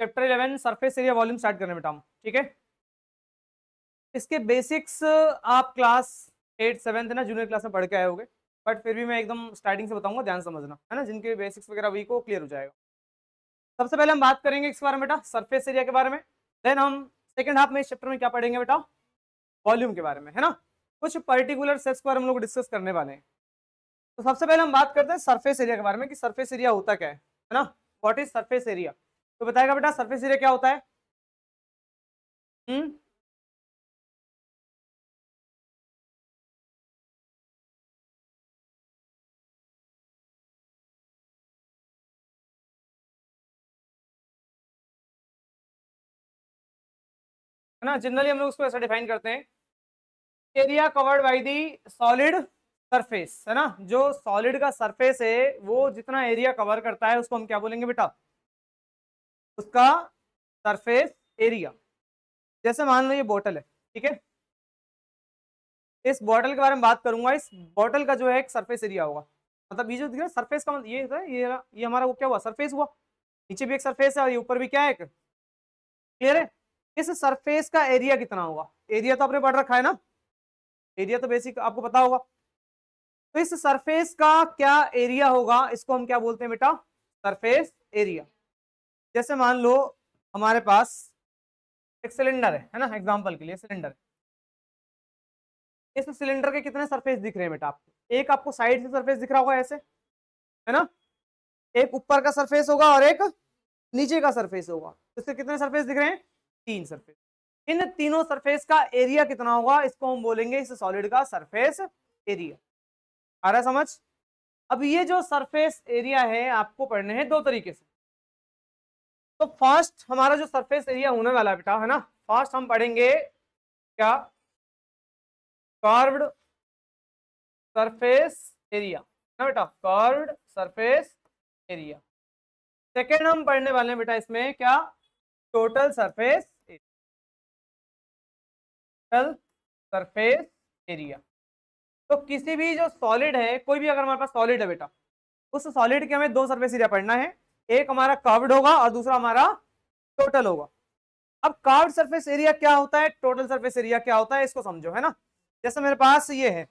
Chapter 11 surface area volume start करने बेटा हम, ठीक है। इसके बेसिक्स आप क्लास 8 7 ना जूनियर क्लास में पढ़ के आए होगे, बट फिर भी मैं एकदम स्टार्टिंग से बताऊंगा, ध्यान समझना है ना, जिनके बेसिक्स वगैरह वीक हो क्लियर हो जाएगा। सबसे पहले हम बात करेंगे इस बारे में बेटा, सरफेस एरिया के बारे में। देन हम सेकंड हाफ में इस चैप्टर में क्या पढ़ेंगे बेटा, वॉल्यूम के बारे में, है ना। कुछ पर्टिकुलर सेट्स के बारे में हम लोग डिस्कस करने वाले हैं। तो सबसे पहले हम बात करते हैं सरफेस एरिया के बारे में कि सरफेस एरिया होता क्या है ना, व्हाट इज सरफेस एरिया। तो बताएगा बेटा सरफेस एरिया क्या होता है। हम्म है ना, जनरली हम लोग उसको ऐसा डिफाइन करते हैं, area covered by the solid surface, है ना। जो सॉलिड का सरफेस है वो जितना एरिया कवर करता है उसको हम क्या बोलेंगे बेटा, उसका सरफेस एरिया। जैसे मान लो ये बोतल है, ठीक है, इस बॉटल के बारे में बात करूंगा, इस बॉटल का जो है एक सरफेस एरिया होगा। मतलब ये जो दिख रहा है सरफेस का मतलब ये है, ये हमारा वो क्या हुआ, सरफेस हुआ। नीचे भी एक सरफेस है और ये ऊपर भी क्या है, एक, क्लियर है। इस सरफेस का एरिया कितना होगा, एरिया तो आपने पढ़ रखा है ना, एरिया तो बेसिक आपको पता होगा। तो इस सरफेस का क्या एरिया होगा, इसको हम क्या बोलते हैं बेटा, सरफेस एरिया। जैसे मान लो हमारे पास एक सिलेंडर है ना, एग्जांपल के लिए सिलेंडर है। इस सिलेंडर के कितने सरफेस दिख रहे हैं बेटा आपको, एक आपको साइड से सरफेस दिख रहा होगा ऐसे, है ना, एक ऊपर का सरफेस होगा और एक नीचे का सरफेस होगा। तो इसके कितने सरफेस दिख रहे हैं, 3 सरफेस। इन तीनों सरफेस का एरिया कितना होगा, इसको हम बोलेंगे इस सॉलिड का सरफेस एरिया। आ रहा है समझ। अब ये जो सरफेस एरिया है आपको पढ़ने हैं दो तरीके से। तो फर्स्ट हमारा जो सरफेस एरिया होने वाला है बेटा, है ना, फर्स्ट हम पढ़ेंगे क्या, कर्व्ड सरफेस एरिया ना बेटा, कर्व्ड सरफेस एरिया। सेकेंड हम पढ़ने वाले हैं बेटा इसमें क्या, total surface area, total surface area. तो किसी भी जो सॉलिड है, कोई भी अगर हमारे पास सॉलिड है बेटा, उस सॉलिड के हमें दो सरफेस एरिया पढ़ना है, एक हमारा कर्व्ड होगा और दूसरा हमारा टोटल होगा। अब कर्व्ड सरफेस एरिया क्या होता है, टोटल सरफेस एरिया क्या होता है, इसको समझो, है ना। जैसे मेरे पास ये है,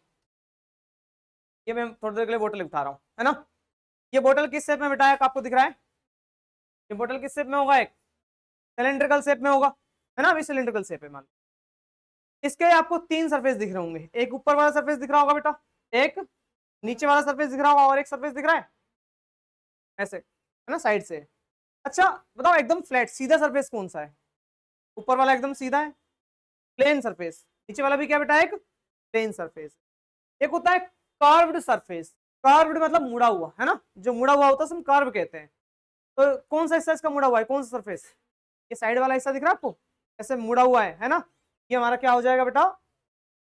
ये मैं थोड़ी देर के लिए बोतल उठा रहा हूँ, है ना। ये बोतल किस शेप में बेटा है, आपको दिख रहा है, ये बोतल किस शेप में होगा, एक सिलेंड्रिकल शेप में होगा, है ना। अभी सिलेंड्रिकल शेप है मान, इसके आपको 3 सरफेस दिख रहे होंगे, एक ऊपर वाला सरफेस दिख रहा होगा बेटा, एक नीचे वाला सरफेस दिख रहा होगा और एक सरफेस दिख रहा है ऐसे, है ना, साइड से। अच्छा बताओ एकदम फ्लैट सीधा सरफेस कौन सा है, ऊपर वाला एकदम सीधा है, प्लेन सरफेस, नीचे वाला भी क्या बेटा, एक प्लेन सरफेस। एक होता है कर्व्ड सरफेस, कर्व्ड मतलब मुड़ा हुआ, है ना, जो मुड़ा हुआ होता है हम कर्व कहते हैं। तो कौन सा हिस्सा इसका मुड़ा हुआ है, कौन सा सरफेस, ये साइड वाला हिस्सा दिख रहा है आपको, ऐसे मुड़ा हुआ है ना, ये हमारा क्या हो जाएगा बेटा,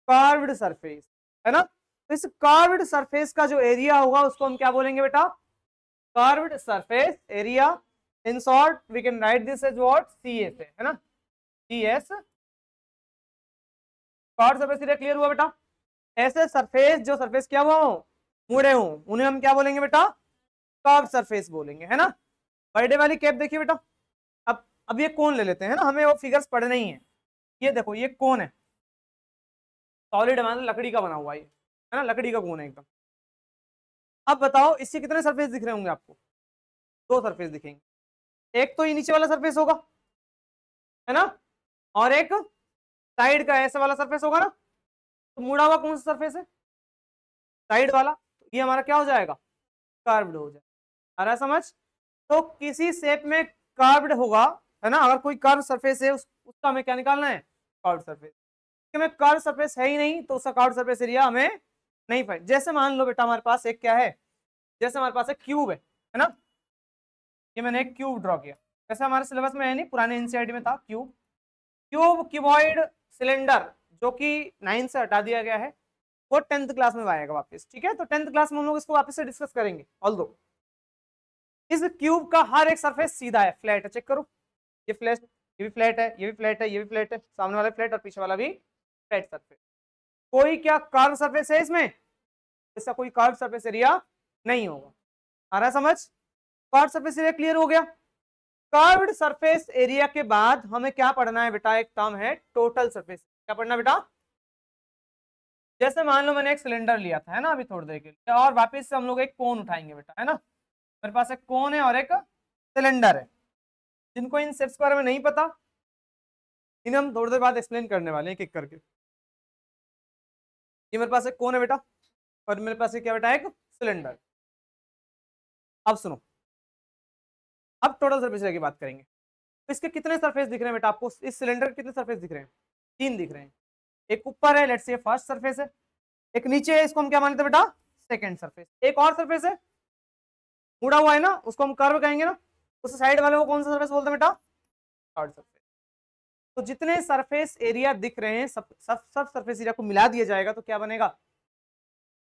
कर्व्ड सरफेस, है ना। तो इस कर्व्ड सरफेस का जो एरिया होगा उसको हम क्या बोलेंगे बेटा, curved surface area. In short we can write this as what, CS है ना, CS, curved surface area. Clear हुआ बेटा। ऐसे सरफेस जो सरफेस क्या हुआ हो, मुड़े हो, उन्हें हम क्या बोलेंगे बेटा, कर्व्ड सरफेस बोलेंगे, है ना। बर्थडे वाली कैप देखिए बेटा, अब ये कोन ले लेते हैं ना, हमें वो फिगर्स पढ़ने ही है। ये देखो ये कोन है, सॉलिड मतलब लकड़ी का बना हुआ है ना, लकड़ी का कोन है एकदम। अब बताओ इससे कितने सरफेस दिख रहे होंगे आपको, 2 सरफेस दिखेंगे। एक तो ये नीचे वाला सरफेस होगा, है ना, और एक साइड का ऐसे वाला सरफेस होगा ना। तो मुड़ा हुआ कौन सा सरफेस है, साइड वाला, तो ये हमारा क्या हो जाएगा, कर्व्ड हो जाएगा। आ रहा है समझ। तो किसी शेप में कर्व्ड होगा, है ना, अगर कोई कर्व सरफेस है उसका हमें क्या निकालना है, कर्व्ड सरफेस। में कर्व सरफेस है ही नहीं तो उसका कर्व्ड सरफेस एरिया हमें नहीं पाए। जैसे मान लो बेटा हमारे पास एक क्या है, जैसे हमारे पास एक क्यूब है ना, ये मैंने एक क्यूब ड्रॉ किया, वैसे हमारे सिलेबस में है नहीं, पुराने एनसीईआरटी में था क्यूब, क्यूब क्यूबॉइड सिलेंडर, जो कि 9 से हटा दिया गया है, वो 10th क्लास में आएगा वापस, ठीक है। तो 10th क्लास में हम लोग इसको वापस से डिस्कस करेंगे। ऑल्दो इस क्यूब का हर एक सरफेस सीधा है, फ्लैट है, चेक करो, ये फ्लैट, ये भी फ्लैट है, ये भी फ्लैट है, ये भी फ्लैट है, सामने वाला फ्लैट और पीछे वाला भी फ्लैट सरफेस। कोई क्या कर्व सरफेस है इसमें, इसका कोई कर्व सरफेस एरिया नहीं होगा। आ रहा है समझ, कर्व सरफेस एरिया क्लियर हो गया। कर्व्ड सरफेस एरिया के बाद हमें क्या पढ़ना है बेटा, एक टर्म है टोटल सरफेस। क्या पढ़ना बेटा? जैसे मान लो मैंने एक सिलेंडर लिया था, है ना, अभी थोड़ी देर के लिए, और वापस से हम लोग एक कोन उठाएंगे बेटा, है ना। मेरे पास एक कोन है और एक सिलेंडर है। जिनको इन शेप्स के बारे में नहीं पता, इन्हें हम थोड़ी देर बाद एक्सप्लेन करने वाले हैं एक एक करके। ये मेरे पास एक कोन है बेटा, और मेरे पास क्या बेटा, एक सिलेंडर। अब सुनो, अब टोटल सरफेस एरिया की बात करेंगे। तो इसके कितने सरफेस दिख रहे हैं बेटा आपको? इस सिलेंडर के कितने सरफेस दिख रहे हैं? 3 दिख रहे हैं। एक ऊपर है, लेट्स से फर्स्ट सरफेस है। एक नीचे है, इसको हम क्या मानते हैं बेटा? Second surface. एक और सरफेस है, मुड़ा हुआ है ना, उसको हम कर्व कहेंगे ना। उस साइड वाले को कौन सा सरफेस बोलते हैं बेटा? Third surface. तो जितने सरफेस एरिया दिख रहे हैं, सब सरफेस एरिया को मिला दिया जाएगा तो क्या बनेगा?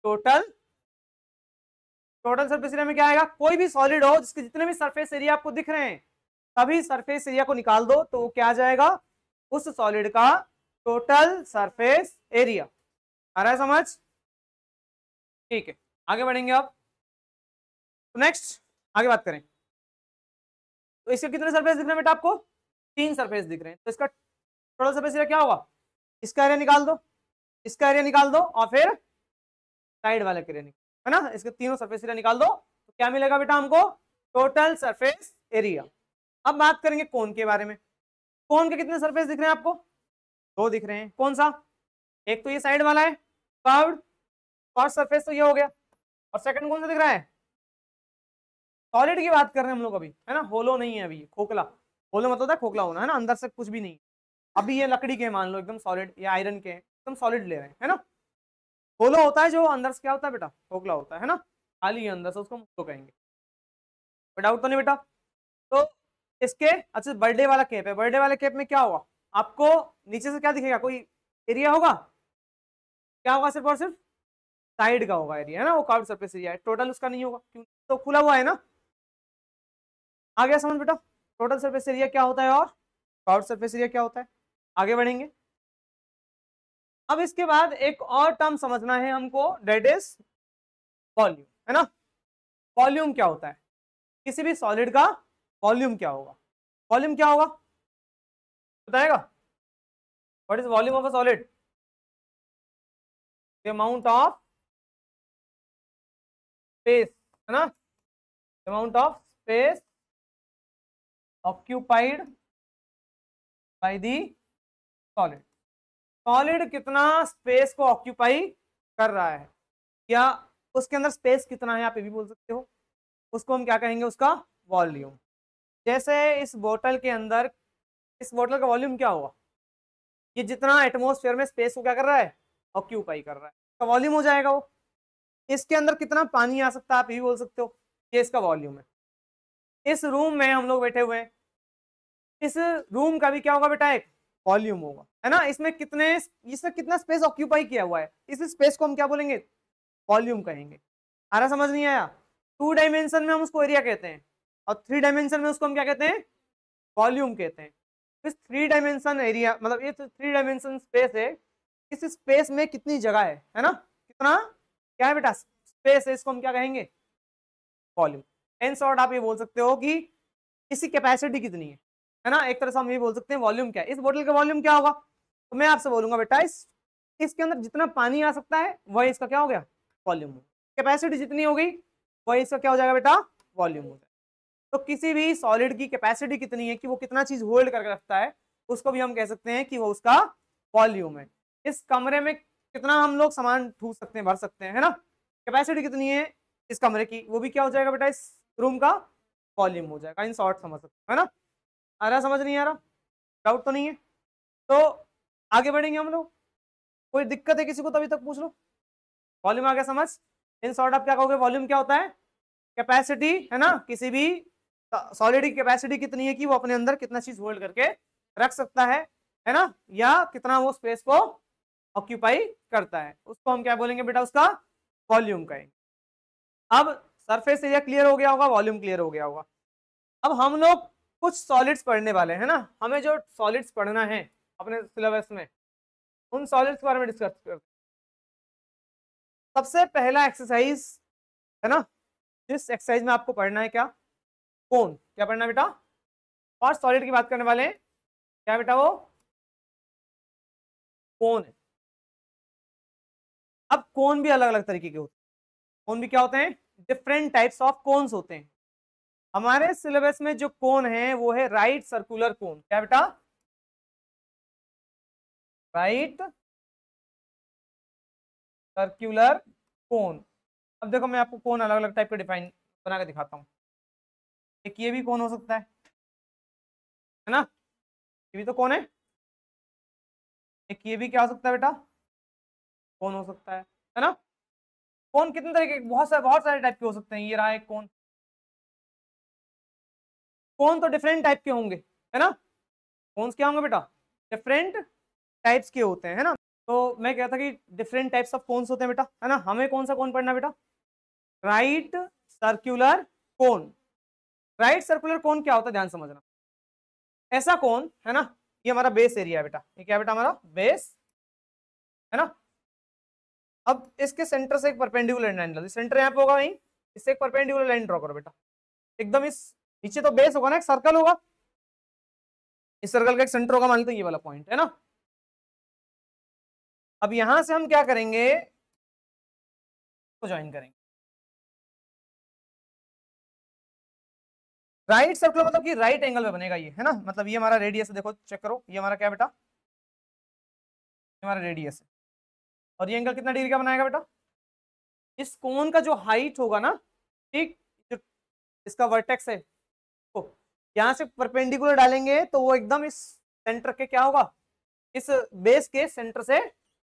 टोटल सरफेस एरिया में क्या आएगा? कोई भी सॉलिड हो जिसके जितने भी सरफेस एरिया आपको दिख रहे हैं, सभी सरफेस एरिया को निकाल दो तो क्या आ जाएगा? उस सॉलिड का टोटल सरफेस एरिया। आ रहा है समझ? ठीक है, आगे बढ़ेंगे अब। तो नेक्स्ट आगे बात करें। तो इसके कितने सरफेस दिख रहे हैं बेटा आपको? 3 सरफेस दिख रहे हैं। तो इसका टोटल सरफेस एरिया क्या होगा? इसका एरिया निकाल दो, इसका एरिया निकाल दो, और फिर साइड वाले का एरिया निकाल, है ना। इसके तीनों सरफेस एरिया निकाल दो तो क्या मिलेगा बेटा हमको? Total surface area. अब बात करेंगे कोन के बारे में। कोन के कितने सरफेस दिख रहे हैं आपको? 2 दिख रहे हैं। कौन सा? एक तो ये साइड वाला है कर्व्ड, फर्स्ट सरफेस तो ये हो गया, और सेकंड कौन सा दिख रहा है? सॉलिड की बात कर रहे हैं हम लोग अभी, है ना, होलो नहीं है अभी, खोखला। होलो मतलब होता है खोखला होना, है ना, अंदर से कुछ भी नहीं। अभी ये लकड़ी के मान लो एकदम सॉलिड, या आयरन के एकदम सॉलिड ले रहे हैं, है ना। होलो होता है जो अंदर से क्या होता है बेटा? खोखला होता है ना, खाली अंदर से, उसको हम होलो कहेंगे। कोई डाउट तो नहीं बेटा? तो इसके अच्छा बर्थडे वाला केप है, बर्थडे वाले केप में क्या होगा आपको? नीचे से क्या दिखेगा? कोई एरिया होगा? क्या होगा? सिर्फ और सिर्फ साइड का होगा एरिया, है ना, वो कर्व्ड सरफेस एरिया है, टोटल उसका नहीं होगा क्यों? तो खुला हुआ है ना। आ गया समझ बेटा? टोटल सरफेस एरिया क्या होता है और कर्व्ड सरफेस एरिया क्या होता है। आगे बढ़ेंगे। अब इसके बाद एक और टर्म समझना है हमको, डेट इज वॉल्यूम, है ना। वॉल्यूम क्या होता है? किसी भी सॉलिड का वॉल्यूम क्या होगा? वॉल्यूम क्या होगा बताएगा? What is volume of a solid? The amount of space, है ना, amount of space occupied by the solid. Solid कितना स्पेस को ऑक्यूपाई कर रहा है, या उसके अंदर स्पेस कितना है, आप ये भी बोल सकते हो। उसको हम क्या कहेंगे? उसका वॉल्यूम। जैसे इस बोतल के अंदर, इस बोतल का वॉल्यूम क्या होगा? ये जितना एटमॉस्फेयर में स्पेस को क्या कर रहा है? ऑक्यूपाई कर रहा है, तो वॉल्यूम हो जाएगा वो। इसके अंदर कितना पानी आ सकता है, आप ये भी बोल सकते हो, ये इसका वॉल्यूम है। इस रूम में हम लोग बैठे हुए हैं, इस रूम का भी क्या होगा बेटा? एक वॉल्यूम होगा, है ना। इसमें कितना स्पेस ऑक्यूपाई किया हुआ है, इस स्पेस को हम क्या बोलेंगे? वॉल्यूम कहेंगे। आ रहा? समझ नहीं आया? 2 डायमेंशन में हम उसको एरिया कहते हैं, और 3 डायमेंशन में उसको हम क्या कहते हैं? वॉल्यूम कहते हैं। इस 3 डायमेंशन एरिया, मतलब ये 3 डायमेंशन स्पेस है, इस स्पेस में कितनी जगह है ना, कितना क्या है बेटा? स्पेस है, इसको हम क्या कहेंगे? वॉल्यूम। इन शॉर्ट आप ये बोल सकते हो कि इसकी कैपेसिटी कितनी है ना। एक तरह से हम ये बोल सकते हैं वॉल्यूम क्या है, इस बोतल का वॉल्यूम क्या होगा। तो मैं आपसे बोलूंगा बेटा, इसके अंदर जितना पानी आ सकता है वही इसका क्या हो गया? वॉल्यूम। कैपेसिटी जितनी हो गई वही इसका क्या हो जाएगा बेटा? वॉल्यूम हो जाएगा। तो किसी भी सॉलिड की कैपेसिटी कितनी है, कि वो कितना चीज होल्ड करके रखता है, उसको भी हम कह सकते हैं कि वो उसका वॉल्यूम है। इस कमरे में कितना हम लोग सामान ठूस सकते हैं, भर सकते हैं, है ना। कैपेसिटी कितनी है इस कमरे की, वो भी क्या हो जाएगा बेटा? इस रूम का वॉल्यूम हो जाएगा। इन शॉर्ट समझ सकते है ना। आ रहा? समझ नहीं आ रहा? डाउट तो नहीं है? तो आगे बढ़ेंगे हम लोग। कोई दिक्कत है किसी को तो अभी तक पूछ लो। वॉल्यूम आ गया समझ? इन शॉर्ट आप क्या कहोगे? वॉल्यूम क्या होता है? कैपेसिटी, है ना, किसी भी सॉलिड की कैपेसिटी कितनी है कि वो अपने अंदर कितना चीज होल्ड करके रख सकता है ना, या कितना वो स्पेस को ऑक्यूपाई करता है, उसको हम क्या बोलेंगे बेटा? उसका वॉल्यूम कहेंगे। अब सरफेस एरिया क्लियर हो गया होगा, वॉल्यूम क्लियर हो गया होगा। अब हम लोग कुछ सॉलिड्स पढ़ने वाले हैं ना। हमें जो सॉलिड्स पढ़ना है अपने सिलेबस में, उन सॉलिड्स के बारे में डिस्कस करते हैं। सबसे पहला एक्सरसाइज, है ना, जिस एक्सरसाइज में आपको पढ़ना है क्या? कोन। क्या पढ़ना है बेटा? और सॉलिड की बात करने वाले हैं, क्या बेटा वो कोन है। अब कोन भी अलग अलग तरीके के होते हैं, कोन भी क्या होते हैं, डिफरेंट टाइप्स ऑफ कोन्स होते हैं। हमारे सिलेबस में जो कोन है वो है राइट सर्कुलर कोन। क्या बेटा, राइट सर्कुलर कोन। अब देखो मैं आपको कोन अलग अलग टाइप के डिफाइन बना के दिखाता हूं। एक ये भी कोन हो सकता है ना, ये भी तो कोन है। एक ये भी क्या हो सकता है बेटा, कोन हो सकता है ना। कोन कितने तरीके के, बहुत सारे टाइप के हो सकते हैं। ये रहा एक कोन, कोन तो डिफरेंट टाइप के होंगे, है ना। कोन्स क्या होंगे बेटा, डिफरेंट टाइप्स के होते हैं, है ना। तो मैं कहता कि डिफरेंट टाइप्स ऑफ कोन्स होते हैं बेटा, है ना। हमें कौन सा कोन पढ़ना बेटा, right circular cone. Right circular cone क्या होता है, ध्यान समझना। ऐसा कोन है ना, ये हमारा बेस एरिया है बेटा, ये क्या बेटा हमारा बेस, है ना। अब इसके सेंटर से एक परपेंडिकुलर लाइन लो, सेंटर यहाँ पे होगा वहीं, इससे एक परपेंडिकुलर लाइन ड्रॉ करो बेटा, एकदम इस नीचे तो बेस होगा ना, एक सर्कल होगा, इस सर्कल का एक सेंटर होगा, मान लो ये वाला पॉइंट है ना। अब यहां से हम क्या करेंगे, तो ज्वाइन करेंगे। राइट सर्कुलर मतलब कि राइट एंगल में बनेगा ये, है ना। मतलब ये हमारा रेडियस है, देखो चेक करो, ये हमारा क्या बेटा, ये हमारा रेडियस है। और ये एंगल कितना डिग्री का बनाएगा बेटा, इस कोन का जो हाइट होगा ना, ठीक, जो इसका वर्टेक्स है, तो यहां से परपेंडिकुलर डालेंगे तो वो एकदम इस सेंटर के क्या होगा, इस बेस के सेंटर से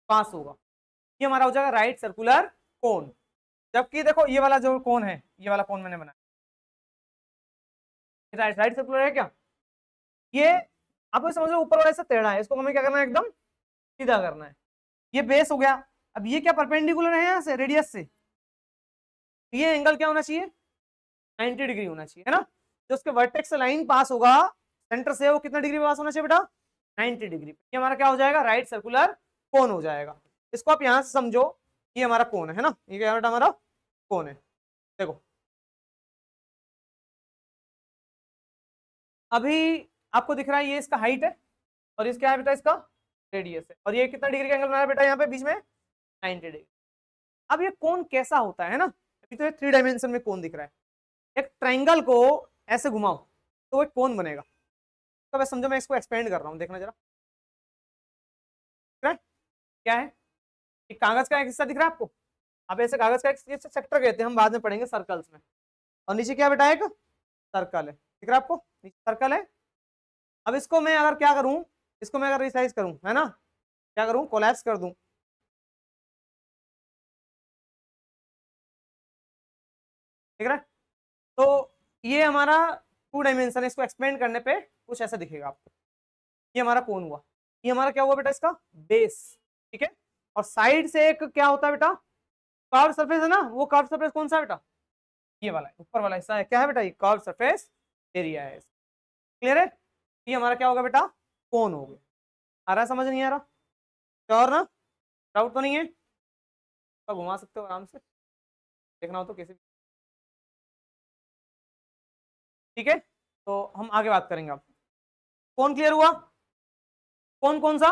पास होगा। ये हमारा हो जाएगा राइट सर्कुलर कोन। जबकि देखो ये वाला जो कोन है, ये वाला कोन मैंने बनाया, राइट राइट सर्कुलर है क्या, ये आप समझ लो ऊपर वाला ऐसा टेढ़ा है, इसको हमें क्या करना है, एकदम सीधा करना है। ये बेस हो गया। अब ये क्या परपेंडिकुलर है यहाँ से रेडियस से, ये एंगल क्या होना चाहिए, 90 डिग्री होना चाहिए, है ना। जो उसके वर्टेक्स से लाइन पास होगा सेंटर से, वो कितना डिग्री पास होना चाहिए बेटा, 90 डिग्री। ये हमारा क्या हो जाएगा, राइट सर्कुलर कोन हो जाएगा। इसको आप यहां से समझो, ये हमारा कोन है ना, ये क्या बेटा हमारा कोन है। देखो अभी आपको दिख रहा है, ये इसका हाइट है और इसका है बेटा, इसका रेडियस है, और ये कितना डिग्री का एंगल बना है बेटा यहाँ पे बीच में, 90 डिग्री। अब ये कोन कैसा होता है ना, अभी तो ये 3 डायमेंशन में कोन दिख रहा है। एक ट्राइंगल को ऐसे घुमाओ तो वो एक कोन बनेगा। तो बस समझो मैं इसको एक्सपेंड कर रहा हूँ, देखना जरा क्या है। एक कागज का एक हिस्सा दिख रहा है आपको, अब ऐसे कागज का एक सेक्टर कहते हैं, हम बाद में पढ़ेंगे सर्कल्स में। और नीचे क्या बेटा, एक सर्कल है, दिख रहा है आपको, नीचे सर्कल है। अब इसको मैं अगर क्या करूं, इसको मैं अगर रिसाइज करूं, है ना, क्या करूं, कोलैप्स कर दूं, दिख रहा है। तो ये हमारा 2 डायमेंशन है, इसको एक्सपेंड करने पे कुछ ऐसा दिखेगा आपको। ये हमारा कोन हुआ, ये हमारा क्या हुआ बेटा, इसका बेस, ठीक है। और साइड से एक क्या होता है बेटा, कर्व सरफेस है ना, वो कर्व सरफेस कौन सा है बेटा, ये वाला है, ऊपर वाला हिस्सा है, क्या है बेटा, ये कर्व सरफेस एरिया है। क्लियर है, ये हमारा क्या होगा बेटा, कोन हो गया। आ रहा है, समझ नहीं आ रहा, श्योर ना, डाउट तो नहीं है, तो घुमा सकते हो आराम से, देखना हो तो कैसे, ठीक है। तो हम आगे बात करेंगे। आप कौन क्लियर हुआ, कौन कौन सा,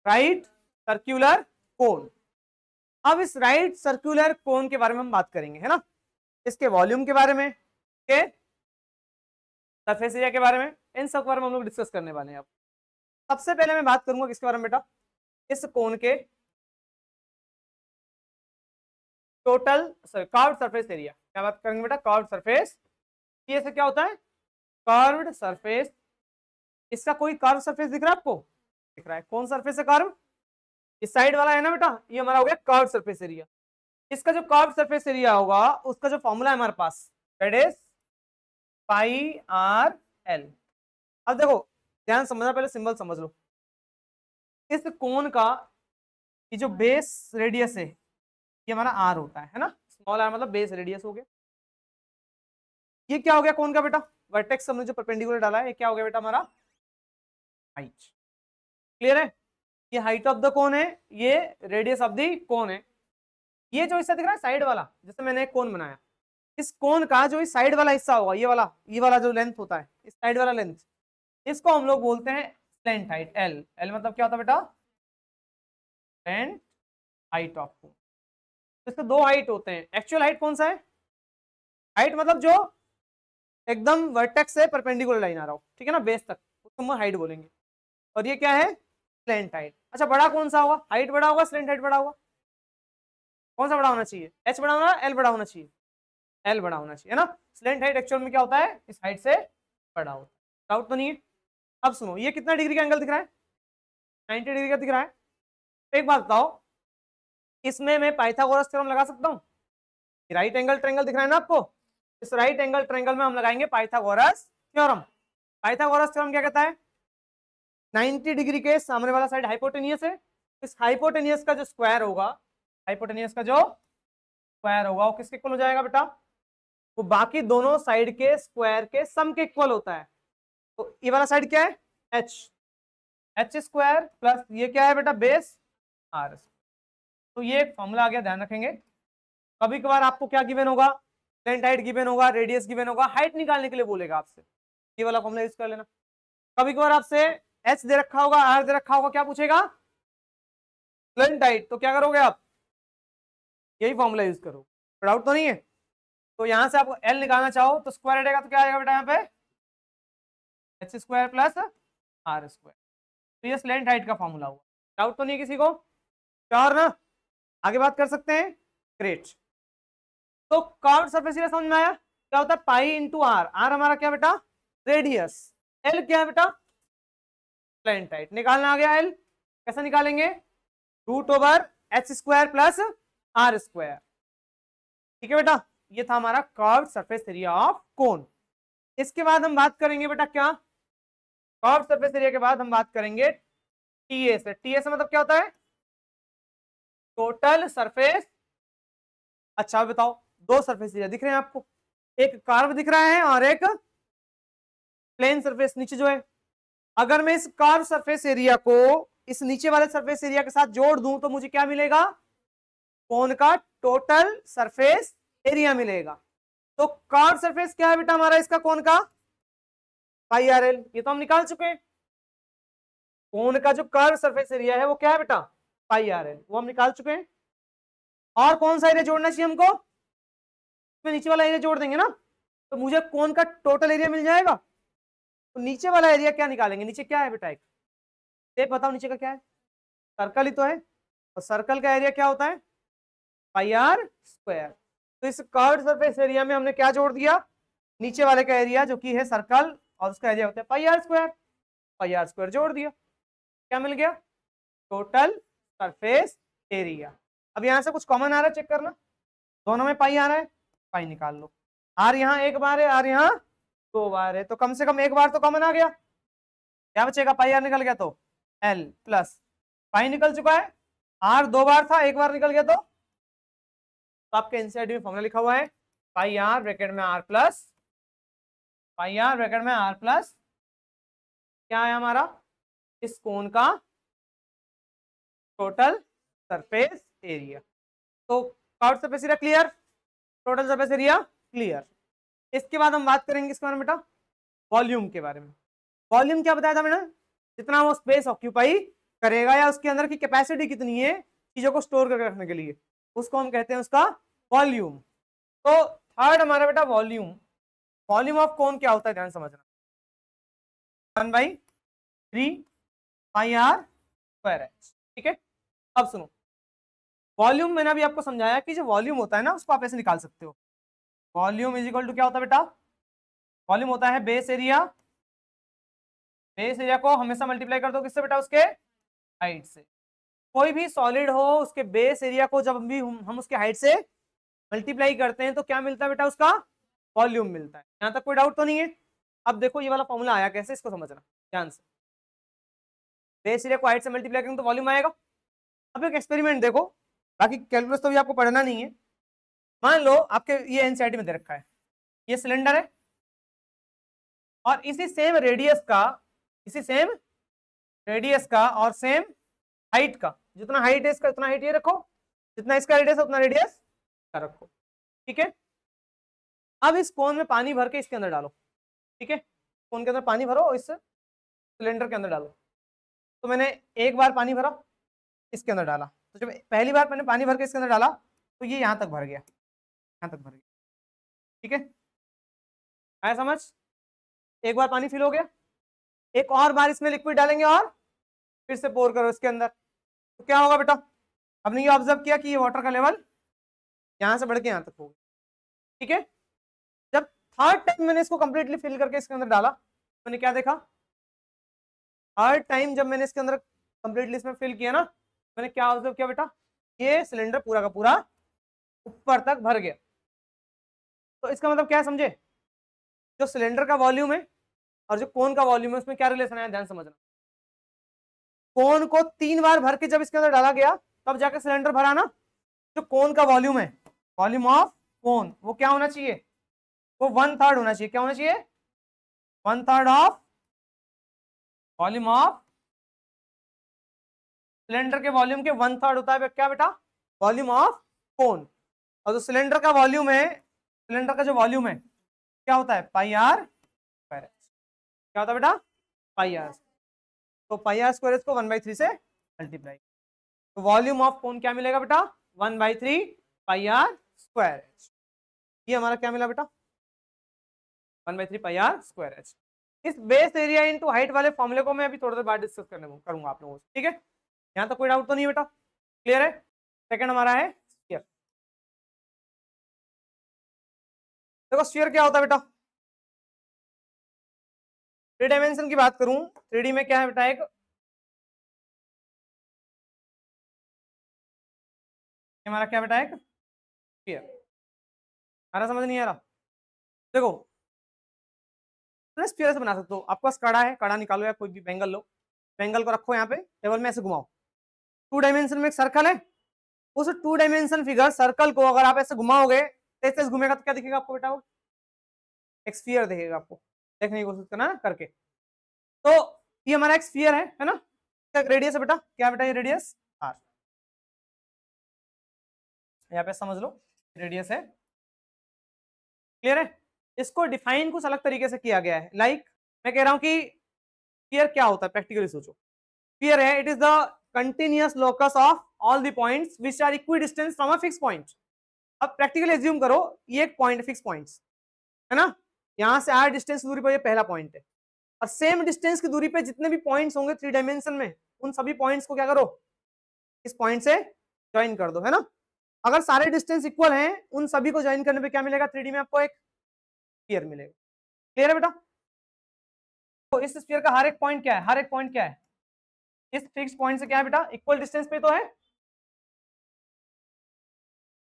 राइट सर्क्यूलर कोन। अब इस राइट सर्क्यूलर कोन के बारे में हम बात करेंगे, है ना, इसके वॉल्यूम के बारे में, के सरफेस एरिया के बारे में, इन सब के बारे में हम लोग डिस्कस करने वाले हैं। अब सबसे पहले मैं बात करूंगा किसके बारे में बेटा, इस कोन के टोटल कर्व्ड सरफेस एरिया। क्या बात करेंगे बेटा, कर्व्ड सरफेस, ये से क्या होता है, कर्व्ड सरफेस। इसका कोई कर्व सरफेस दिख रहा है आपको, दिख रहा है, कौन सरफेस है कर्व, इस साइड वाला है ना बेटा, ये हमारा हो गया कर्व सरफेस एरिया। इसका जो कर्व सरफेस एरिया होगा उसका जो फॉर्मूला है हमारे पास, that is pi R L. अब देखो ध्यान समझना, पहले सिंबल समझ लो। इस कोन का ये जो बेस रेडियस है, ये हमारा आर होता है ना, स्मॉल आर मतलब बेस रेडियस हो गया। ये क्या हो गया कोन का बेटा, वर्टेक्स हमने जो परपेंडिकुलर डाला है, ये क्या हो गया बेटा हमारा हाइट। क्लियर है, ये हाइट ऑफ द कोन है, ये रेडियस ऑफ द कोन है। ये जो हिस्सा दिख रहा है साइड वाला, जैसे मैंने एक कोन बनाया, इस कोन का जो इस साइड वाला हिस्सा होगा, ये वाला जो लेंथ होता है, इस साइड वाला लेंथ, इसको हम लोग बोलते हैं स्लैंट हाइट। एल, एल मतलब क्या होता है बेटा? Slant height of cone. इसके दो हाइट होते हैं। एक्चुअल हाइट कौन सा है? हाइट मतलब जो एकदम वर्टेक्स से परपेंडिकुलर लाइन आ रहा हो, ठीक है ना, बेस तक, उसको हम हाइट बोलेंगे। और ये क्या है? Slant height. अच्छा, बड़ा कौन सा होगा? हाइट बड़ा होगा, स्लैंट हाइट बड़ा होगा? कौन सा बड़ा होना चाहिए? एच बड़ा होना, एल बड़ा होना चाहिए? एल बड़ा होना चाहिए, है ना। स्लैंट हाइट एक्चुअल में क्या होता है? इस हाइट से बड़ा होता है। डाउट तो नहीं है? अब सुनो, ये कितना डिग्री का एंगल दिख रहा है? 90 डिग्री का दिख रहा है। तो एक बात बताओ, इसमें मैं पाइथागोरस थ्योरम लगा सकता हूँ? राइट एंगल ट्रायंगल दिख रहा है ना आपको? इस राइट एंगल ट्रायंगल में हम लगाएंगे पाइथागोरस थ्योरम। पाइथागोरस थ्योरम क्या कहता है? 90 डिग्री के सामने वाला साइड हाइपोटेनियस है, इस हाइपोटेनियस का जो स्क्वायर होगा, हाइपोटेनियस का जो स्क्वायर होगा वो किसके इक्वल हो जाएगा बेटा? वो बाकी दोनों साइड के स्क्वायर के सम के इक्वल होता है। तो ये वाला साइड क्या है? एच, एच स्क्वायर प्लस ये क्या है बेटा? Base R. तो ये एक फॉर्मूला आ गया, ध्यान रखेंगे। कभी कभार आपको क्या गिवन होगा? स्लैंट हाइट गिवन होगा, रेडियस गिवन होगा, हाइट निकालने के लिए बोलेगा आपसे, ये वाला फॉर्मूला यूज कर लेना। कभी कभार आपसे एच दे रखा होगा, आर दे रखा होगा, क्या पूछेगा? Slant height. तो क्या करोगे आप? यही फॉर्मूला यूज करो। डाउट तो नहीं है? तो यहां से आपको एल निकालना चाहो तो स्क्वायर रहेगा, तो क्या आएगा बेटा यहाँ पे? H square plus R square. तो ये स्लैंट हाइट का फॉर्मूला हुआ। डाउट तो नहीं है किसी को? श्योर ना? आगे बात कर सकते हैं। ग्रेट। तो कर्व्ड सरफेस एरिया समझ में आया? क्या होता है? Pi into are. आर हमारा क्या बेटा? रेडियस। एल क्या है बेटा? Slant height. निकालना आ गया एल। कैसे निकालेंगे? Root over H square plus R square. ठीक है बेटा, ये था हमारा curved surface area of cone. इसके बाद हम बात करेंगे बेटा क्या? कर्व्ड सरफेस एरिया के बाद हम बात करेंगे टीए से। टीए से मतलब क्या होता है? Total surface. अच्छा बताओ, दो सरफेस एरिया दिख रहे हैं आपको, एक कर्व दिख रहा है और एक प्लेन सरफेस नीचे जो है। अगर मैं इस कर्व सरफेस एरिया को इस नीचे वाले सरफेस एरिया के साथ जोड़ दूं तो मुझे क्या मिलेगा? कोन का टोटल सरफेस एरिया मिलेगा। तो कर्व सरफेस क्या है बेटा हमारा इसका कोन का? पाई आर एल। ये तो हम निकाल चुके हैं। कोन का जो कर्व सरफेस एरिया है वो क्या है बेटा? पाई आर एल, वो हम निकाल चुके हैं। और कौन सा एरिया जोड़ना चाहिए हमको? इसमें नीचे वाला एरिया जोड़ देंगे ना, तो मुझे कोन का टोटल एरिया मिल जाएगा। तो नीचे वाला एरिया क्या निकालेंगे? नीचे क्या है बेटा? एक शेप बताओ, नीचे का क्या है? सर्कल ही तो है। और सर्कल का एरिया क्या होता है? Pi R square. तो इस कर्व्ड सरफेस एरिया में हमने क्या जोड़ दिया? नीचे वाले का एरिया जो कि है सर्कल, और उसका एरिया होता है pi R square. Pi R square जोड़ दिया, क्या मिल गया? Total surface area. अब यहां से कुछ कॉमन आ रहा है, चेक करना। दोनों में पाई आ रहा है, पाई निकाल लो। आर यहाँ एक बार है, आर यहाँ दो बार है, तो कम से कम एक बार तो कॉमन आ गया। क्या बचेगा? पाई आर निकल गया तो एल प्लस पाई निकल चुका है। आर दो बार था, एक बार निकल गया तो आपके एनसीईआरटी में फॉर्मूला लिखा हुआ है पाई आर ब्रैकेट में R plus, pi R bracket में आर प्लस क्या है हमारा? इस कोन का टोटल सरफेस एरिया। तो curved surface area clear, total surface area clear. इसके बाद हम बात करेंगे इसके बारे में बेटा, वॉल्यूम के बारे में। वॉल्यूम क्या बताया था मैंने? जितना वो स्पेस ऑक्यूपाई करेगा या उसके अंदर की कैपेसिटी कितनी है चीजों को स्टोर करके रखने के लिए, उसको हम कहते हैं उसका वॉल्यूम। तो थर्ड हमारा बेटा वॉल्यूम। वॉल्यूम ऑफ कोन क्या होता है ध्यान समझना, 1/3 पाई आर स्क्वायर एच। ठीक है, अब सुनो, वॉल्यूम मैंने अभी आपको समझाया कि जो वॉल्यूम होता है ना उसको आप ऐसे निकाल सकते हो। वॉल्यूम इज इक्वल टू क्या होता है बेटा? वॉल्यूम होता है बेस एरिया। बेस एरिया को हमेशा मल्टीप्लाई कर दो किससे बेटा? उसके हाइट से। कोई भी सॉलिड हो उसके बेस एरिया को जब भी हम उसके हाइट से मल्टीप्लाई करते हैं तो क्या मिलता है बेटा? उसका वॉल्यूम मिलता है। यहां तक कोई डाउट तो नहीं है? अब देखो ये वाला फॉर्मूला आया कैसे, इसको समझना ध्यान से। बेस एरिया को हाइट से मल्टीप्लाई करेंगे तो वॉल्यूम आएगा। अब एक एक्सपेरिमेंट देखो, बाकी कैलकुलस तो भी आपको पढ़ना नहीं है। मान लो आपके ये एनसीईआरटी में दे रखा है, ये सिलेंडर है और इसी सेम रेडियस का और सेम हाइट का, जितना हाइट है इसका उतना हाइट ये रखो, जितना इसका रेडियस है उतना रेडियस का रखो। ठीक है, अब इस कोन में पानी भर के इसके अंदर डालो, ठीक है, कोन के अंदर पानी भरो और इस सिलेंडर के अंदर डालो। तो मैंने एक बार पानी भरा, इसके अंदर डाला, तो जब पहली बार मैंने पानी भर के इसके अंदर डाला तो ये यहाँ तक भर गया, यहाँ तक भर गया, ठीक है, आया समझ। एक बार पानी फिल हो गया, एक और बार इसमें लिक्विड डालेंगे और फिर से पोर करो इसके अंदर, तो क्या होगा बेटा, आपने ये ऑब्जर्व किया कि ये वाटर का लेवल यहाँ से बढ़ के यहाँ तक होगा, ठीक है। जब थर्ड टाइम मैंने इसको कंप्लीटली फिल करके इसके अंदर डाला, मैंने क्या देखा, थर्ड टाइम जब मैंने इसके अंदर कंप्लीटली इसमें फिल किया ना, मैंने क्या ऑब्जर्व किया बेटा, ये सिलेंडर पूरा का पूरा ऊपर तक भर गया। तो इसका मतलब क्या है समझे, जो सिलेंडर का वॉल्यूम है और जो कोन का वॉल्यूम है उसमें क्या रिलेशन है, ध्यान समझना। कोन को 3 बार भर के जब इसके अंदर डाला गया तब जाकर सिलेंडर भरा ना, जो कोन का वॉल्यूम है, वॉल्यूम ऑफ कोन, वो क्या होना चाहिए, वो 1/3 होना चाहिए। क्या होना चाहिए, 1/3 ऑफ वॉल्यूम ऑफ सिलेंडर के वॉल्यूम के 1/3 होता है क्या बेटा, वॉल्यूम ऑफ कोन। और जो सिलेंडर का वॉल्यूम है, सिलेंडर का जो वॉल्यूम है क्या होता है, पाई आर स्क्वायर। क्या होता है बेटा, पाई आर। तो पाई आर स्क्वायर को 1/3 से मल्टीप्लाई, तो वॉल्यूम ऑफ कोन क्या मिलेगा बेटा, 1/3 पाई आर स्क्वायर एच। ये हमारा क्या मिला बेटा, 1/3 पाई आर स्क्वायर एच। इस बेस एरिया इनटू हाइट वाले फॉर्मूले को मैं अभी थोड़ी देर बाद डिस्कस करूंगा आप लोगों से, ठीक है। यहाँ तक कोई डाउट तो नहीं है बेटा, क्लियर है। सेकंड हमारा है स्फीयर। देखो स्फीयर क्या होता है बेटा, 3 डायमेंशन की बात करूं, 3D में क्या है बेटा, एक हमारा क्या बेटा, एक स्फीयर। आ रहा, समझ नहीं आ रहा, देखो स्फीयर से बना सकते हो, आपके पास कड़ा है, कड़ा निकालो या कोई भी बैंगल लो, बैंगल को रखो यहाँ पे टेबल में, ऐसे घुमाओ, 2 डायमेंशन में एक सर्कल है, उस 2 डायमेंशन फिगर सर्कल को अगर आप ऐसे घुमाओगे, ऐसे घूमेगा तो क्या दिखेगा आपको बेटा, वो एक स्फीयर दिखेगा आपको, देखने की कोशिश करना करके। तो ये हमारा एक स्फीयर है ना, क्या रेडियस है बेटा, क्या बेटा ये रेडियस आर, यहाँ पे समझ लो रेडियस है, क्लियर है। इसको डिफाइन कुछ अलग तरीके से किया गया है, लाइक मैं कह रहा हूं कि स्फीयर क्या होता है, प्रैक्टिकली सोचो। स्फीयर है, it is the continuous locus of all the points which are equidistance from a fix point. अब प्रैक्टिकली एज्यूम करो ये एक पॉइंट फिक्स पॉइंट्स है ना, यहाँ से r डिस्टेंस दूरी पर ये पहला पॉइंट है, और सेम डिस्टेंस की दूरी पे जितने भी पॉइंट्स होंगे 3 डायमेंशन में, उन सभी पॉइंट्स को क्या करो, इस पॉइंट से ज्वाइन कर दो, है ना। अगर सारे डिस्टेंस इक्वल हैं, उन सभी को ज्वाइन करने पे क्या मिलेगा, 3D में आपको एक स्फीयर मिलेगा, क्लियर है बेटा। तो इस स्फीयर का हर एक पॉइंट क्या है, हर एक पॉइंट क्या है, इस फिक्स पॉइंट से क्या है बेटा, इक्वल डिस्टेंस पे तो है।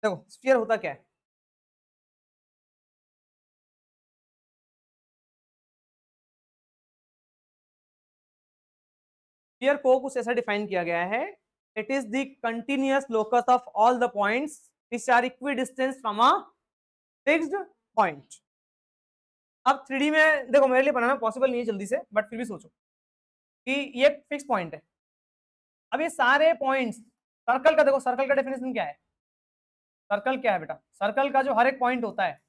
देखो स्फीयर होता क्या है, स्फीयर को कुछ ऐसा डिफाइन किया गया है, it is the continuous locus of all the points which are equidistance from a fixed point. अब 3D में देखो मेरे लिए बनाना पॉसिबल नहीं है जल्दी से, बट फिर भी सोचो कि ये फिक्स पॉइंट है, अब ये सारे पॉइंट्स, सर्कल का देखो, सर्कल का डेफिनेशन क्या है, सर्कल क्या है बेटा, सर्कल का जो हर एक पॉइंट होता है,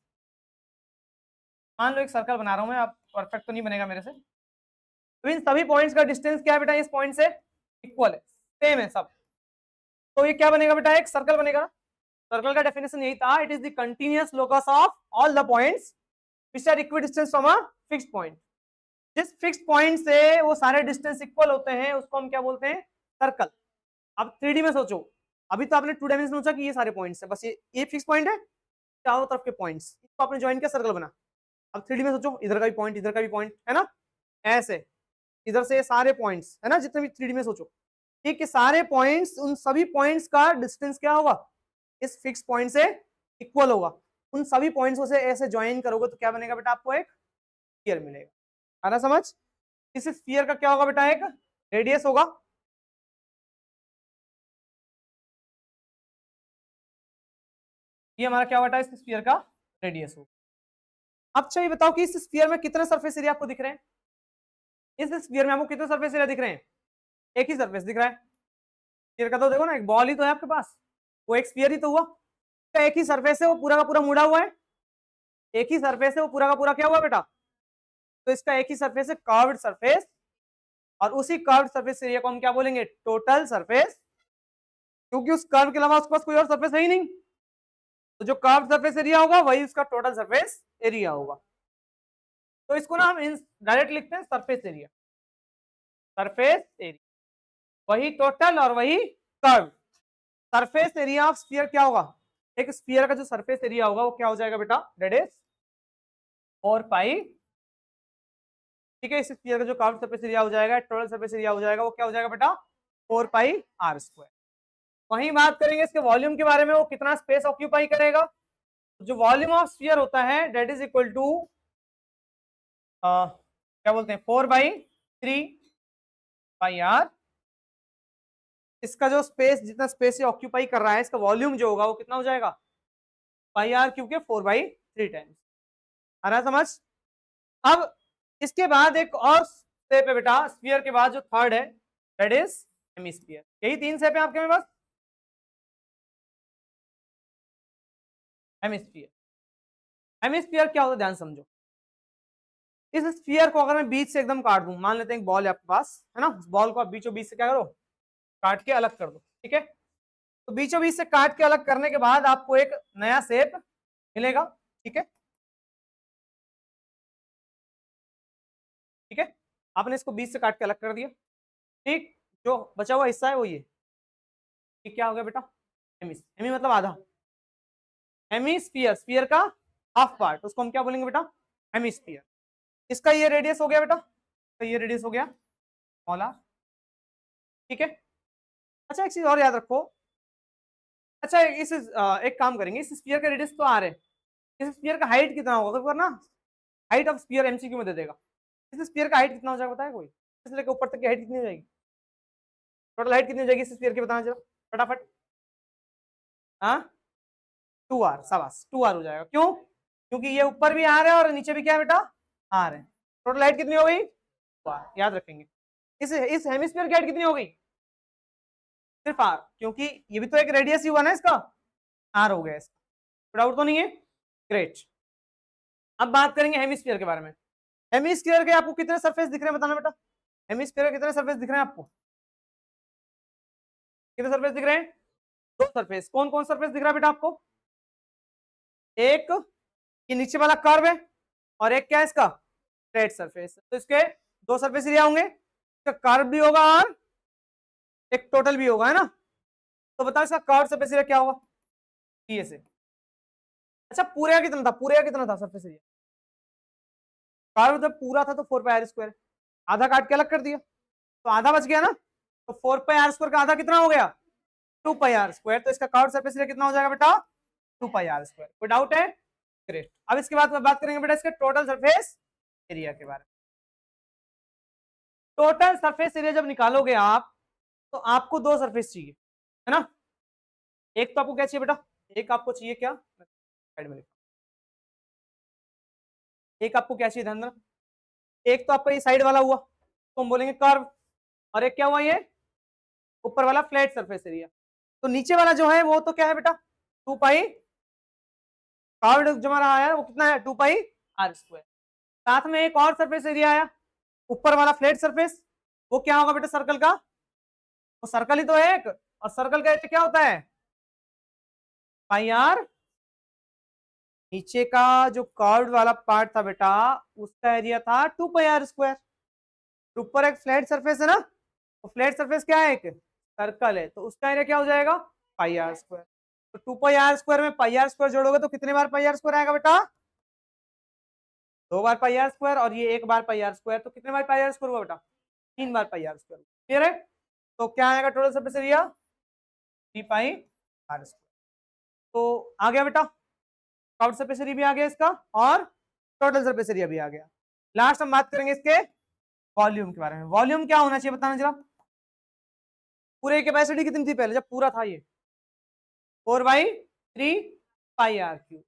मान लो एक सर्कल बना रहा हूं मैं, अब परफेक्ट तो नहीं बनेगा मेरे से, तो इन सभी पॉइंट्स का डिस्टेंस क्या है बेटा, इस पॉइंट से इक्वल है, सेम है सब, तो ये क्या बनेगा बेटा, एक सर्कल बनेगा। सर्कल का डेफिनेशन यही था, it is the continuous locus of all the points which are equidistance from a fixed point. जिस फिक्स्ड पॉइंट से वो सारे डिस्टेंस इक्वल होते हैं उसको हम क्या बोलते हैं, सर्कल। अब 3D में सोचो, अभी तो आपने 2 डायमेंशन सोचा कि ये सारे पॉइंट्स है, बस ये फिक्स पॉइंट है, चारों तरफ के पॉइंट्स, इसको आपने ज्वाइन किया, सर्कल बना। अब 3D में सोचो, इधर का भी पॉइंट, इधर का भी पॉइंट, है ना, ऐसे इधर से सारे पॉइंट्स है ना, जितने भी 3D में सोचो, ठीक है, सारे पॉइंट्स, उन सभी पॉइंट्स का डिस्टेंस क्या होगा, इस फिक्स पॉइंट से इक्वल होगा। उन सभी पॉइंट्स से ऐसे ज्वाइन करोगे तो क्या बनेगा बेटा, आपको एक स्फीयर मिलेगा। आ रहा समझ। इस स्फीयर का क्या होगा बेटा, एक रेडियस होगा, ये हमारा क्या होता है, इस स्फीयर का रेडियस होगा। अब चाहिए बताओ कि इस स्फीयर में कितने सरफेस एरिया आपको दिख रहे हैं, इस स्फीयर में आपको कितने सरफेस एरिया दिख रहे हैं, एक ही सरफेस दिख रहा है। स्फीयर का तो देखो ना, एक बॉल ही तो है आपके पास, वो एक स्फीयर ही तो हुआ, तो एक ही सरफेस है, वो पूरा का पूरा मुड़ा हुआ है, एक ही सरफेस है, वो पूरा का पूरा क्या हुआ बेटा, तो इसका एक ही सरफेस है कर्व्ड सरफेस, और उसी कर्व्ड सरफेस एरिया को हम क्या बोलेंगे, टोटल सरफेस, क्योंकि उस कर्व के अलावा उसके पास कोई और सरफेस है ही नहीं, तो जो कर्व्ड सरफेस एरिया होगा वही उसका टोटल सरफेस एरिया होगा। तो इसको ना हम डायरेक्ट लिखते हैं सरफेस एरिया, सरफेस एरिया, वही टोटल और वही curve. Surface area of sphere क्या होगा, एक स्फीयर का जो सरफेस एरिया होगा वो क्या हो जाएगा बेटा, दैट इज 4 पाई, ठीक है, इस स्फीयर का जो कर्व सरफेस एरिया हो जाएगा, टोटल सरफेस एरिया हो जाएगा, वो क्या हो जाएगा बेटा, 4 पाई आर स्क्वायर। वहीं बात करेंगे इसके वॉल्यूम के बारे में, वो कितना स्पेस ऑक्यूपाई करेगा, जो वॉल्यूम ऑफ स्फीयर होता है दैट इज इक्वल टू क्या बोलते हैं, 4/3 पाई आर। इसका जो स्पेस, जितना स्पेस ये ऑक्यूपाई कर रहा है, इसका वॉल्यूम जो होगा वो कितना हो जाएगा, पाई आर क्यूब के 4/3 टाइम्स। आ रहा है समझ। अब इसके बाद एक और शेप है बेटा, स्फीयर के बाद जो थर्ड है दैट इज हेमिस्फीयर। यही 3 शेप है आपके में बस। हेमिस्फीयर, हेमिस्फीयर क्या होता है ध्यान समझो। इस स्फीयर को अगर मैं बीच से एकदम काट दूं, मान लेते हैं एक बॉल है आपके पास, है ना, उस बॉल को आप बीचों बीच से क्या करो, काट के अलग कर दो, ठीक है। तो बीचों बीच से काट के अलग करने के बाद आपको एक नया शेप मिलेगा, ठीक है, ठीक है। आपने इसको बीच से काट के अलग कर दिया, ठीक, जो बचा हुआ हिस्सा है वो ये, ठीक, क्या हो गया बेटा, हेमिस, हेमी मतलब आधा, हेमिस्फीयर, स्फीयर का हाफ पार्ट, उसको हम क्या बोलेंगे बेटा, हेमिस्फीयर। इसका ये रेडियस हो गया बेटा, तो ये रेडियस हो गया स्मॉल आर, ठीक है। अच्छा एक चीज और याद रखो, अच्छा एक काम करेंगे, इस स्फीयर का रेडियस तो आर है, इस स्फीयर का हाइट कितना होगा, तो ना हाइट ऑफ स्फीयर एमसीक्यू में दे देगा, इस स्फीयर का हाइट कितना हो जाएगा बताया कोई, इस लेके ऊपर तक की हाइट कितनी हो जाएगी, टोटल हाइट कितनी हो जाएगी इस स्फीयर की, बताना जरा फटाफट। हाँ 2r, शाबाश 2r हो जाएगा, क्यों, क्योंकि ये ऊपर भी आर है और नीचे भी क्या है बेटा, आर है। टोटल हाइट कितनी हो गई, 2r, याद रखेंगे। इस हेमिस्फीयर की हाइट कितनी हो गई, सिर्फ आर, क्योंकि ये भी तो एक रेडियस ही हुआ ना इसका, आर हो गया इसका, डाउट तो नहीं है, ग्रेट। अब बात करेंगे हेमिस्फीयर के बारे में। हेमिस्फीयर के आपको कितने सरफेस दिख रहे हैं बताना बेटा, हेमिस्फीयर के कितने सरफेस दिख रहे हैं आपको, कितने सरफेस दिख रहे हैं, 2 सरफेस। कौन कौन सरफेस दिख रहा है बेटा आपको, एक ये नीचे वाला कर्व है, और एक क्या है इसका फ्लैट सरफेस, तो इसके 2 सरफेस एरिया होंगे, इसका कर्व भी होगा और एक टोटल भी होगा, है ना। तो बताओ इसका कर्व सरफेस एरिया क्या होगा, ये से। अच्छा पूरे का कितना था, पूरे का कितना था सरफेस एरिया, कर्व जब पूरा था तो 4 पाई आर स्क्वायर, आधा काट के अलग कर दिया तो आधा बच गया ना, तो 4 पाई आर स्क्वायर का आधा कितना हो गया, 2 पाई आर स्क्वायर। तो इसका कर्व सरफेस एरिया कितना हो जाएगा बेटा, 2 पाई आर स्क्वायर। कोई डाउट है, ग्रेट। अब इसके बाद बात करेंगे बेटा इसके टोटल सरफेस एरिया के बारे में। टोटल सरफेस एरिया जब निकालोगे आप, तो आपको 2 सरफेस चाहिए, है ना। एक तो आपको क्या चाहिए बेटा, एक आपको चाहिए क्या, साइड में लिखो, एक आपको क्या चाहिए ध्यान देना, एक तो आपका ये साइड वाला हुआ तो हम बोलेंगे कर्व, और एक क्या हुआ ये ऊपर वाला फ्लैट सरफेस एरिया। तो नीचे वाला जो है वो तो क्या है बेटा, 2 पाई, कर्व जो हमारा आया वो कितना है, 2 पाई आर स्क्वायर। साथ में एक और सरफेस एरिया आया ऊपर वाला फ्लैट सरफेस, वो क्या होगा बेटा सर्कल का, वो सर्कल ही तो है एक, और सर्कल का एरिया क्या होता है, पाई आर। नीचे का जो कर्व्ड वाला पार्ट था बेटा, उसका एरिया था 2 पाई आर स्क्वायर। ऊपर एक फ्लैट सरफेस है ना, तो फ्लैट सरफेस क्या है, एक सर्कल है, तो उसका एरिया क्या हो जाएगा, पाई आर स्क्वायर। तो 2 पाई आर स्क्वायर में पाई आर स्क्वायर जोड़ोगे तो कितने बार पाई आर स्क्वायर आएगा बेटा, 2 बार पाई आर स्क्वायर, और ये 1 बार पाई आर स्क्वायर, तो कितने बार पाई आर स्क्वायर हुआ बेटा, 3 बार पाई आर स्क्वायर। क्लियर है। तो क्या आएगा total surface area, 3 pi R square. तो आ गया बेटा, कर्व्ड सरफेस एरिया भी आ गया इसका, और टोटल सरफेस एरिया भी आ गया। लास्ट हम बात करेंगे इसके वॉल्यूम के बारे में। वॉल्यूम क्या होना चाहिए बताना जरा, पूरे कैपेसिटी कितनी थी पहले जब पूरा था ये, 4/3 पाई आर क्यूब।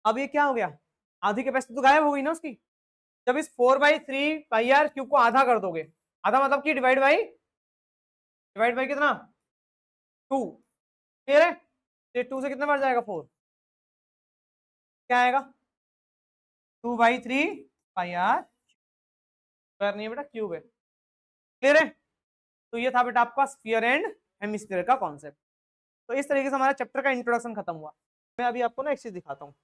अब ये क्या हो गया, आधी कैपेसिटी तो गायब हो गई ना उसकी, जब इस 4/3 पाई आर क्यूब को आधा कर दोगे, आधा मतलब कि डिवाइड बाई कितना, 2। क्लियर है, 2 से कितना बढ़ जाएगा 4, क्या आएगा 2/3 पाई आर स्क्वायर नहीं है बेटा, क्यूब है। क्लियर है? तो ये था बेटा आपका स्फीयर एंड हेमिस्फीयर का कॉन्सेप्ट। तो इस तरीके से हमारा चैप्टर का इंट्रोडक्शन खत्म हुआ। मैं अभी आपको ना एक चीज दिखाता हूँ।